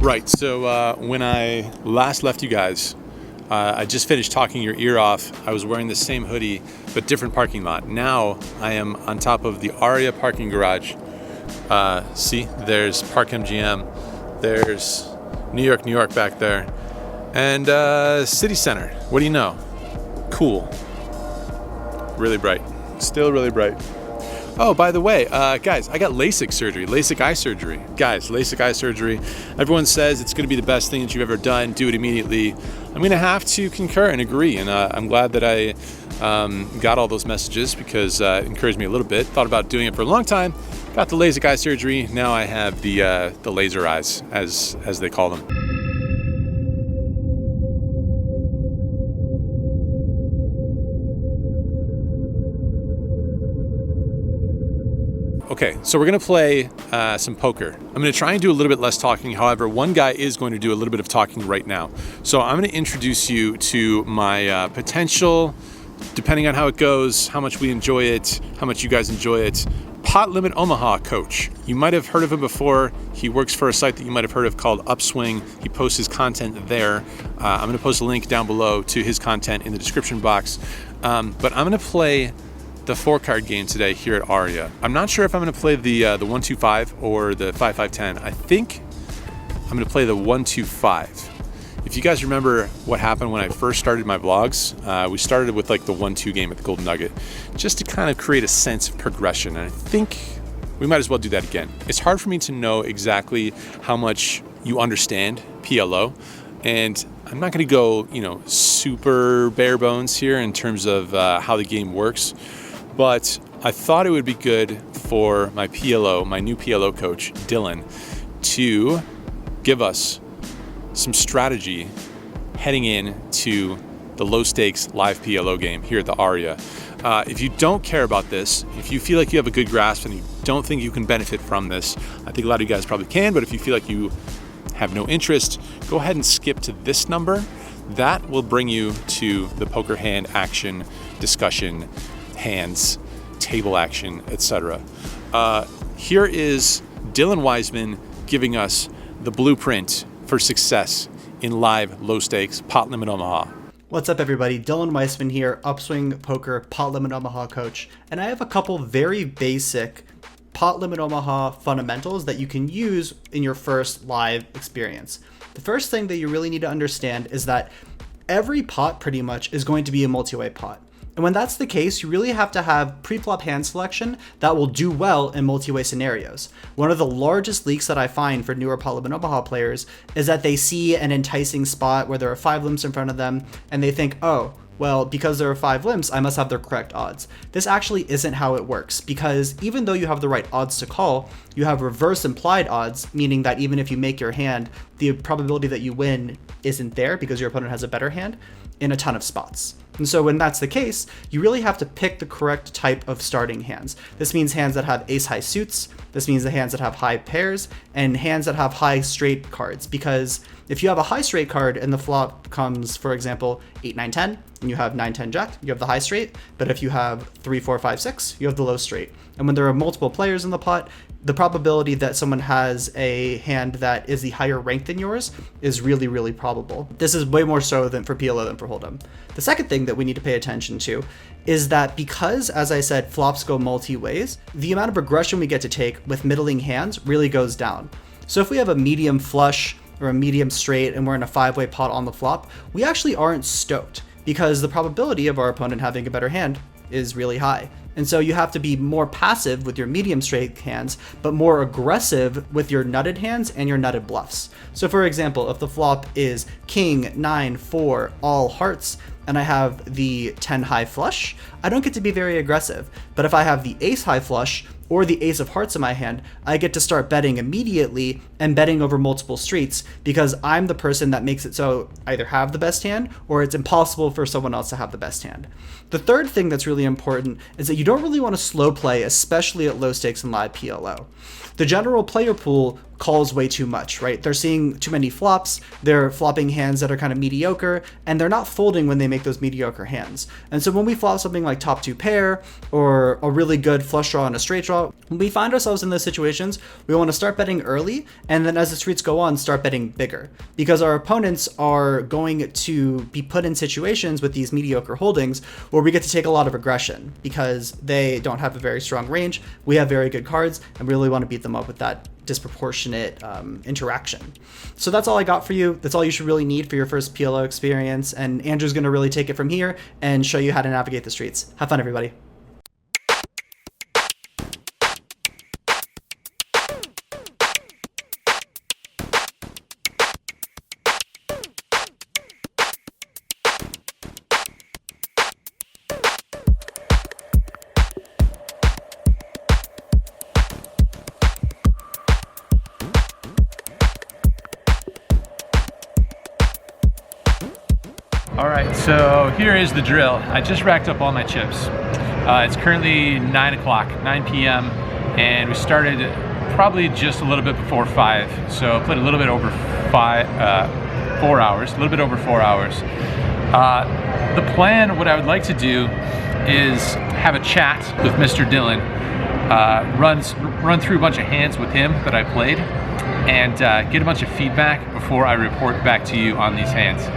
Right, so when I last left you guys, I just finished talking your ear off. I was wearing the same hoodie, but different parking lot. Now I am on top of the Aria parking garage. See, there's Park MGM, there's New York back there, and City Center. What do you know? Cool. Really bright. Still really bright. Oh, by the way, guys, I got LASIK surgery, LASIK eye surgery. Guys, LASIK eye surgery. Everyone says it's going to be the best thing that you've ever done. Do it immediately. I'm going to have to concur and agree, and I'm glad that I got all those messages because it encouraged me a little bit. Thought about doing it for a long time. Got the LASIK eye surgery. Now I have the laser eyes, as they call them. Okay, so we're going to play some poker. I'm going to try and do a little bit less talking. However, one guy is going to do a little bit of talking right now. So I'm going to introduce you to my potential, depending on how it goes, how much we enjoy it, how much you guys enjoy it, Pot Limit Omaha coach. You might have heard of him before. He works for a site that you might have heard of called Upswing. He posts his content there. I'm going to post a link down below to his content in the description box. But I'm going to play the 4-card game today here at Aria. I'm not sure if I'm going to play the 1-2-5 or the 5-5-10. I think I'm going to play the 1-2-5. If you guys remember what happened when I first started my vlogs, we started with like the 1-2 game at the Golden Nugget, just to kind of create a sense of progression. And I think we might as well do that again. It's hard for me to know exactly how much you understand PLO, and I'm not going to go, super bare bones here in terms of how the game works. But I thought it would be good for my PLO, my new PLO coach, Dylan, to give us some strategy heading in to the low stakes live PLO game here at the Aria. If you don't care about this, if you feel like you have a good grasp and you don't think you can benefit from this, I think a lot of you guys probably can, but if you feel like you have no interest, go ahead and skip to this number. That will bring you to the poker hand action discussion, hands, table action, etc. Here is Dylan Wiseman giving us the blueprint for success in live low stakes Pot Limit Omaha. What's up, everybody? Dylan Weissman here, Upswing Poker Pot Limit Omaha coach, and I have a couple very basic Pot Limit Omaha fundamentals that you can use in your first live experience. The first thing that you really need to understand is that every pot pretty much is going to be a multi-way pot. And when that's the case, you really have to have pre-flop hand selection that will do well in multi-way scenarios. One of the largest leaks that I find for newer Pot Limit Omaha players is that they see an enticing spot where there are 5 limps in front of them and they think, oh, well, because there are 5 limps, I must have the correct odds. This actually isn't how it works, because even though you have the right odds to call, you have reverse implied odds, meaning that even if you make your hand, the probability that you win isn't there because your opponent has a better hand in a ton of spots. And so when that's the case, you really have to pick the correct type of starting hands. This means hands that have ace high suits. This means the hands that have high pairs and hands that have high straight cards. Because if you have a high straight card and the flop comes, for example, 8, 9, 10, and you have 9, 10, jack, you have the high straight. But if you have 3, 4, 5, 6, you have the low straight. And when there are multiple players in the pot, the probability that someone has a hand that is the higher rank than yours is really, really probable. This is way more so than for PLO than for Hold'em. The second thing that we need to pay attention to is that because, as I said, flops go multi-ways, the amount of progression we get to take with middling hands really goes down. So if we have a medium flush or a medium straight and we're in a 5-way pot on the flop, we actually aren't stoked because the probability of our opponent having a better hand is really high. And so you have to be more passive with your medium straight hands, but more aggressive with your nutted hands and your nutted bluffs. So for example, if the flop is king, 9, 4, all hearts, and I have the 10 high flush, I don't get to be very aggressive. But if I have the ace high flush or the ace of hearts in my hand, I get to start betting immediately and betting over multiple streets because I'm the person that makes it so I either have the best hand or it's impossible for someone else to have the best hand. The third thing that's really important is that you don't really want to slow play, especially at low stakes and live PLO. The general player pool calls way too much, right? They're seeing too many flops, they're flopping hands that are kind of mediocre, and they're not folding when they make those mediocre hands. And so when we flop something like top 2 pair or a really good flush draw and a straight draw, about when we find ourselves in those situations, we want to start betting early, and then as the streets go on, start betting bigger. Because our opponents are going to be put in situations with these mediocre holdings where we get to take a lot of aggression because they don't have a very strong range. We have very good cards, and we really want to beat them up with that disproportionate interaction. So that's all I got for you. That's all you should really need for your first PLO experience. And Andrew's going to really take it from here and show you how to navigate the streets. Have fun, everybody. All right, so here is the drill. I just racked up all my chips. It's currently 9 o'clock, 9 p.m., and we started probably just a little bit before 5. So I played a little bit over 4 hours, a little bit over 4 hours. The plan, what I would like to do is have a chat with Mr. Dylan, run through a bunch of hands with him that I played, and get a bunch of feedback before I report back to you on these hands.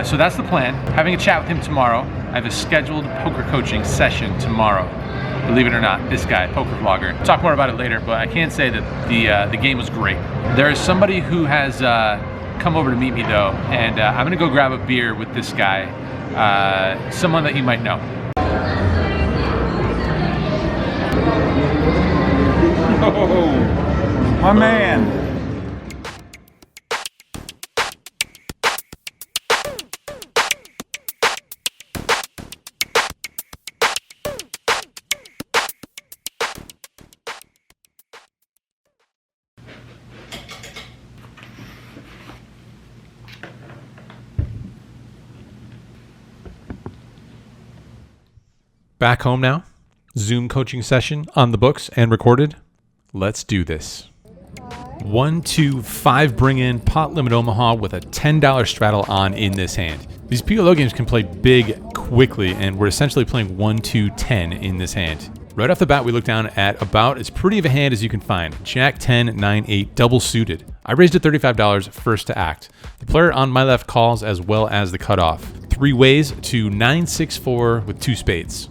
So that's the plan. Having a chat with him tomorrow. I have a scheduled poker coaching session tomorrow. Believe it or not, this guy, poker vlogger. Talk more about it later, but I can say that the game was great. There is somebody who has come over to meet me though, and I'm gonna go grab a beer with this guy, someone that you might know. Oh, my man. Back home now. Zoom coaching session on the books and recorded. Let's do this. 1, 2, 5 bring in pot limit Omaha with a $10 straddle on in this hand. These PLO games can play big quickly, and we're essentially playing 1, 2, 10 in this hand. Right off the bat, we look down at about as pretty of a hand as you can find. Jack 10, 9, 8, double suited. I raised it $35 first to act. The player on my left calls as well as the cutoff. 3 ways to 9, 6, 4 with 2 spades.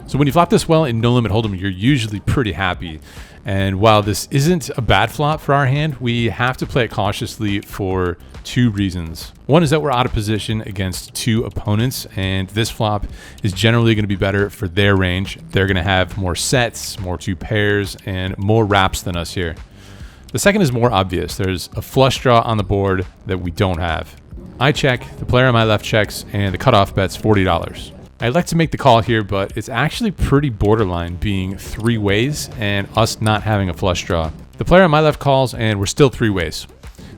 So when you flop this well in no limit hold'em, you're usually pretty happy. And while this isn't a bad flop for our hand, we have to play it cautiously for 2 reasons. One is that we're out of position against 2 opponents, and this flop is generally going to be better for their range. They're going to have more sets, more 2 pairs, and more wraps than us here. The second is more obvious. There's a flush draw on the board that we don't have. I check, the player on my left checks, and the cutoff bets $40. I'd like to make the call here, but it's actually pretty borderline being 3 ways and us not having a flush draw. The player on my left calls, and we're still 3 ways.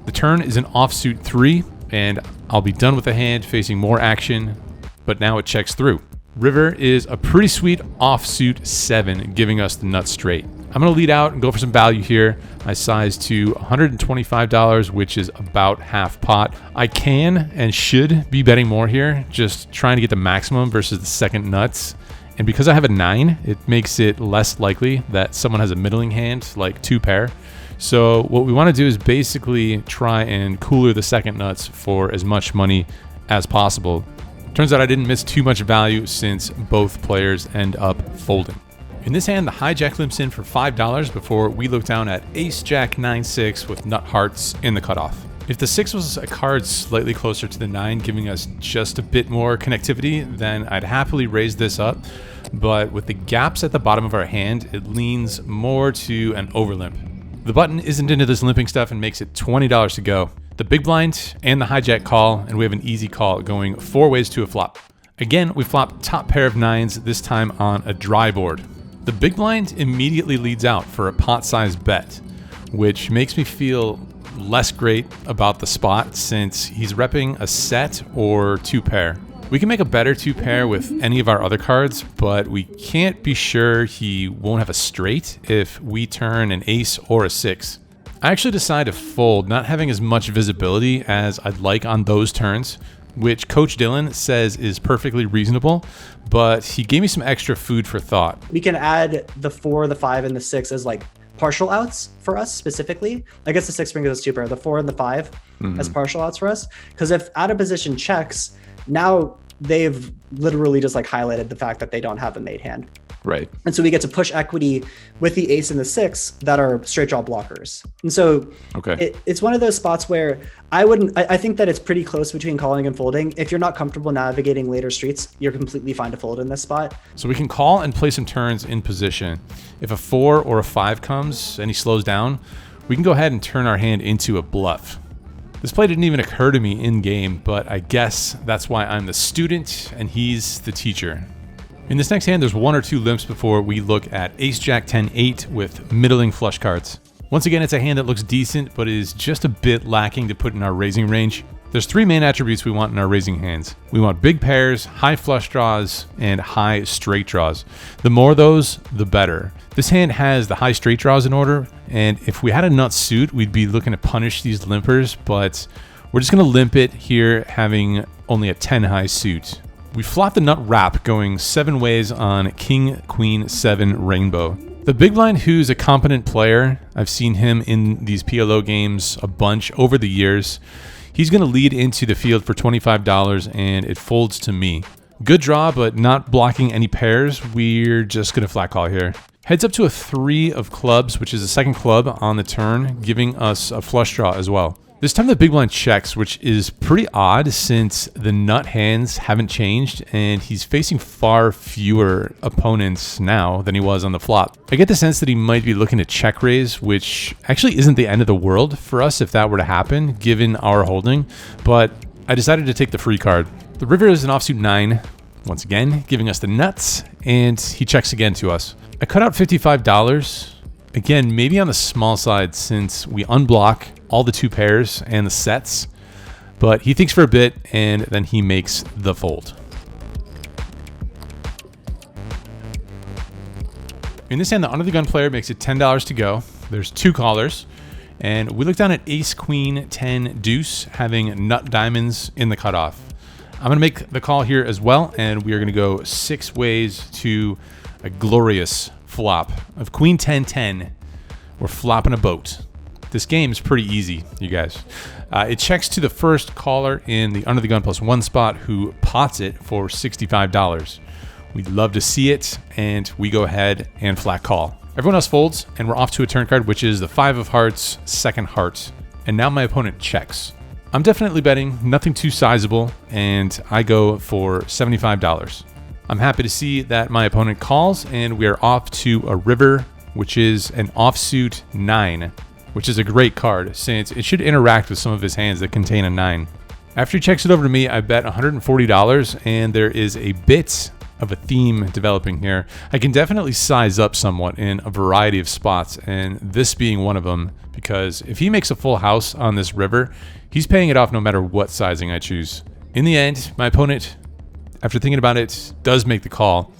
The turn is an offsuit 3, and I'll be done with the hand facing more action, but now it checks through. River is a pretty sweet offsuit 7, giving us the nut straight. I'm going to lead out and go for some value here. I size to $125, which is about half pot. I can and should be betting more here, just trying to get the maximum versus the second nuts. And because I have a 9, it makes it less likely that someone has a middling hand, like 2 pair. So what we want to do is basically try and cooler the second nuts for as much money as possible. Turns out I didn't miss too much value since both players end up folding. In this hand, the hijack limps in for $5 before we look down at ace jack 9 6 with nut hearts in the cutoff. If the 6 was a card slightly closer to the 9, giving us just a bit more connectivity, then I'd happily raise this up. But with the gaps at the bottom of our hand, it leans more to an overlimp. The button isn't into this limping stuff and makes it $20 to go. The big blind and the hijack call, and we have an easy call going 4 ways to a flop. Again, we flop top pair of 9s, this time on a dry board. The big blind immediately leads out for a pot-sized bet, which makes me feel less great about the spot since he's repping a set or 2 pair. We can make a better 2 pair with any of our other cards, but we can't be sure he won't have a straight if we turn an ace or a 6. I actually decide to fold, not having as much visibility as I'd like on those turns. which Coach Dylan says is perfectly reasonable, but he gave me some extra food for thought. We can add the 4, the 5, and the 6 as like partial outs for us specifically. I guess the 6 brings us 2 pair, the 4 and the 5 as partial outs for us. Because if out of position checks, now they've literally just like highlighted the fact that they don't have a made hand. Right. And so we get to push equity with the ace and the 6 that are straight draw blockers. And so it's one of those spots where I think that it's pretty close between calling and folding. If you're not comfortable navigating later streets, you're completely fine to fold in this spot. So we can call and play some turns in position. If a 4 or a 5 comes and he slows down, we can go ahead and turn our hand into a bluff. This play didn't even occur to me in game, but I guess that's why I'm the student and he's the teacher. In this next hand, there's 1 or 2 limps before we look at Ace Jack 10 8 with middling flush cards. Once again, it's a hand that looks decent, but is just a bit lacking to put in our raising range. There's 3 main attributes we want in our raising hands. We want big pairs, high flush draws, and high straight draws. The more of those, the better. This hand has the high straight draws in order, and if we had a nut suit, we'd be looking to punish these limpers, but we're just gonna limp it here, having only a 10 high suit. We flop the nut wrap, going 7 ways on King, Queen, 7 rainbow. The big blind, who's a competent player, I've seen him in these PLO games a bunch over the years. He's going to lead into the field for $25, and it folds to me. Good draw, but not blocking any pairs. We're just going to flat call here. Heads up to a 3 of clubs, which is the second club on the turn, giving us a flush draw as well. This time the big blind checks, which is pretty odd since the nut hands haven't changed and he's facing far fewer opponents now than he was on the flop. I get the sense that he might be looking to check raise, which actually isn't the end of the world for us if that were to happen, given our holding, but I decided to take the free card. The river is an offsuit 9, once again, giving us the nuts, and he checks again to us. I cut out $55. Again, maybe on the small side since we unblock all the 2 pairs and the sets, but he thinks for a bit and then he makes the fold. In this hand, the under the gun player makes it $10 to go. There's 2 callers, and we look down at ace, queen, 10, deuce, having nut diamonds in the cutoff. I'm going to make the call here as well, and we are going to go 6 ways to a glorious flop of queen 10 10. We're flopping a boat. This game is pretty easy, you guys. It checks to the first caller in the under the gun +1 spot, who pots it for $65. We'd love to see it, and we go ahead and flat call. Everyone else folds, and we're off to a turn card, which is the 5 of hearts, second heart. And now my opponent checks. I'm definitely betting, nothing too sizable, and I go for $75. I'm happy to see that my opponent calls, and we are off to a river, which is an offsuit 9, which is a great card since it should interact with some of his hands that contain a 9. After he checks it over to me, I bet $140, and there is a bit of a theme developing here. I can definitely size up somewhat in a variety of spots, and this being one of them, because if he makes a full house on this river, he's paying it off no matter what sizing I choose. In the end, my opponent, after thinking about it, does make the call,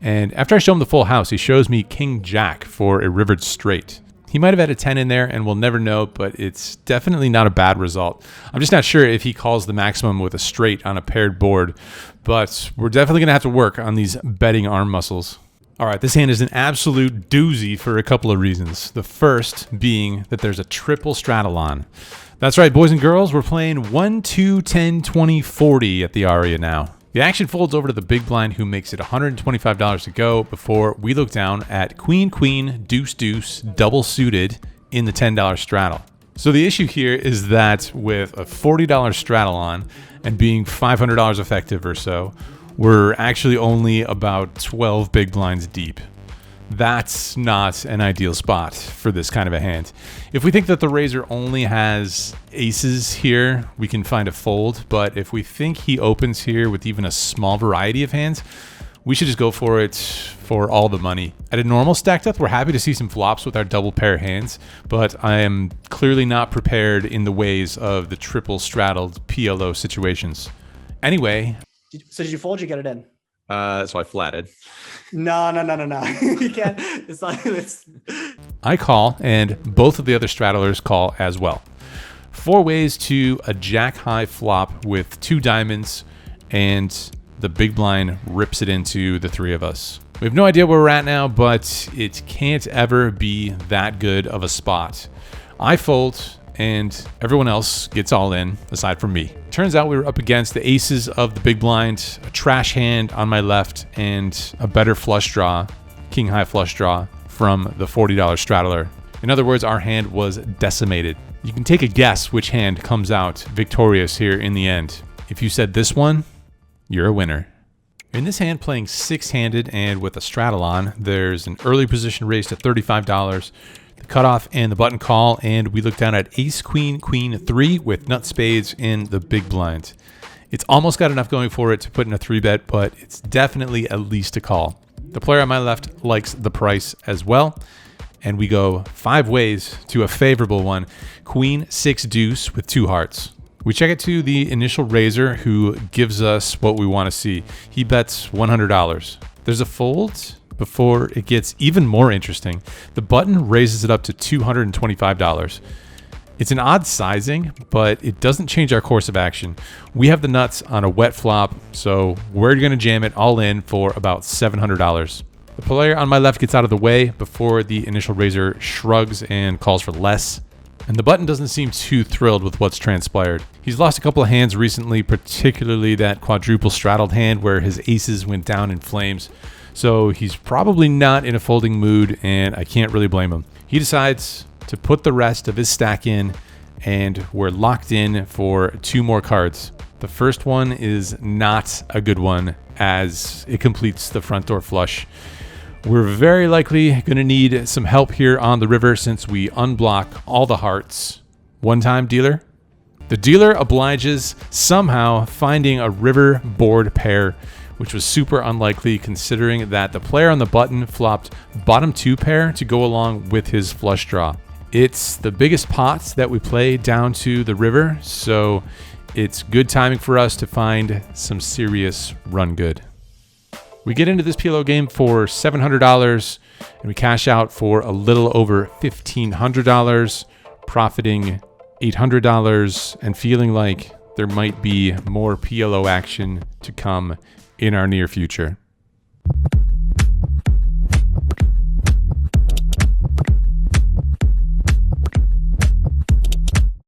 and after I show him the full house, he shows me King Jack for a rivered straight. He might have had a 10 in there, and we'll never know, but it's definitely not a bad result. I'm just not sure if he calls the maximum with a straight on a paired board, but we're definitely going to have to work on these betting arm muscles. All right, this hand is an absolute doozy for a couple of reasons. The first being that there's a triple straddle on. That's right, boys and girls, we're playing 1, 2, 10, 20, 40 at the aria now. The action folds over to the big blind, who makes it $125 to go before we look down at queen, queen, deuce, deuce, double suited in the $10 straddle. So the issue here is that with a $40 straddle on and being $500 effective or so, we're actually only about 12 big blinds deep. That's not an ideal spot for this kind of a hand. If we think that the raiser only has aces here, we can find a fold, but if we think he opens here with even a small variety of hands, we should just go for it for all the money. At a normal stack depth, we're happy to see some flops with our double pair hands, but I am clearly not prepared in the ways of the triple straddled PLO situations. Anyway. So did you fold or you get it in? So I flatted. No. You can't. It's not. I call, and both of the other straddlers call as well. 4 ways to a jack high flop with 2 diamonds, and the big blind rips it into the 3 of us. We have no idea where we're at now, but it can't ever be that good of a spot. I fold, and everyone else gets all in, aside from me. Turns out we were up against the aces of the big blind, a trash hand on my left, and a better flush draw, king high flush draw, from the $40 straddler. In other words, our hand was decimated. You can take a guess which hand comes out victorious here in the end. If you said this one, you're a winner. In this hand, playing 6-handed and with a straddle on, there's an early position raised to $35, the cutoff and the button call, and we look down at ace, queen, queen, 3 with nut spades in the big blind. It's almost got enough going for it to put in a 3-bet, but it's definitely at least a call. The player on my left likes the price as well, and we go 5 ways to a favorable one, queen, 6, deuce with 2 hearts. We check it to the initial raiser, who gives us what we want to see. He bets $100. There's a fold before it gets even more interesting. The button raises it up to $225. It's an odd sizing, but it doesn't change our course of action. We have the nuts on a wet flop, so we're going to jam it all in for about $700. The player on my left gets out of the way before the initial raiser shrugs and calls for less. And the button doesn't seem too thrilled with what's transpired. He's lost a couple of hands recently, particularly that quadruple straddled hand where his aces went down in flames. So he's probably not in a folding mood, and I can't really blame him. He decides to put the rest of his stack in, and we're locked in for 2 more cards. The first one is not a good one, as it completes the front door flush. We're very likely going to need some help here on the river since we unblock all the hearts. One time, dealer? The dealer obliges, somehow finding a river board pair, which was super unlikely considering that the player on the button flopped bottom 2 pair to go along with his flush draw. It's the biggest pots that we play down to the river, so it's good timing for us to find some serious run good. We get into this PLO game for $700, and we cash out for a little over $1,500, profiting $800 and feeling like there might be more PLO action to come in our near future.